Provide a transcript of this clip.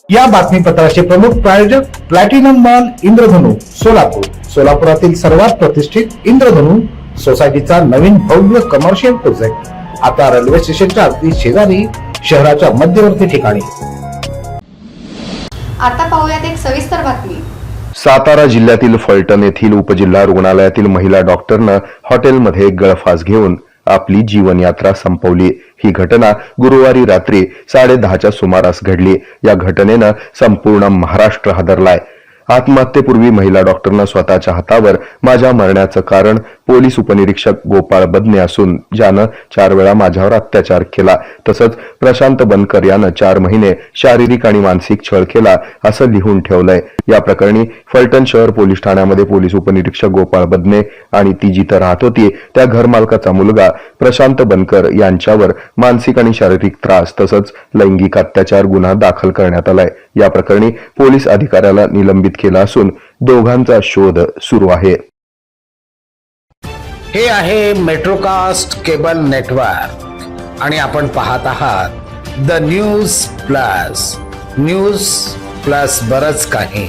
या बातमीपत्राचे प्रमुख प्रायोजक प्लॅटिनम मॉल इंद्रधनु सोलापूर. सोलापुरातील सर्वात प्रतिष्ठित इंद्रधनु सोसायटीचा नवीन भव्य कमर्शियल प्रोजेक्ट आता रेल्वे स्टेशनच्या अगदी शेजारी शहराच्या मध्यवर्ती ठिकाणी. आता पाहूयात एक सविस्तर बातमी. सातारा जिल्ह्यातील फलटण येथील उपजिल्हा रुग्णालयातील महिला डॉक्टरनं हॉटेलमध्ये गळफास घेऊन आपली जीवनयात्रा संपवली. ही घटना गुरुवारी रात्री 10:30च्या सुमारास घडली. या घटनेनं संपूर्ण महाराष्ट्र हादरलाय. आत्महत्येपूर्वी महिला डॉक्टरनं स्वतःच्या हातावर माझ्या मरण्याचं कारण पोलीस उपनिरीक्षक गोपाळ बदने असून ज्यानं 4 वेळा माझ्यावर अत्याचार केला, तसंच प्रशांत बनकर यानं 4 महिने शारीरिक आणि मानसिक छळ केला असं लिहून ठेवलंय. या प्रकरणी फलटण शहर पोलीस ठाण्यामध्ये पोलीस उपनिरीक्षक गोपाळ बदने आणि ती जिथं राहत होती त्या घरमालकाचा मुलगा प्रशांत बनकर यांच्यावर मानसिक आणि शारीरिक त्रास तसंच लैंगिक अत्याचार गुन्हा दाखल करण्यात आलाय. या प्रकरणी पोलीस अधिकाऱ्याला निलंबित केला असून दोघांचा शोध सुरू आहे. हे आहे मेट्रोकास्ट केबल नेटवर्क आणि आपण पाहत आहात the news plus. News plus बरंच काही.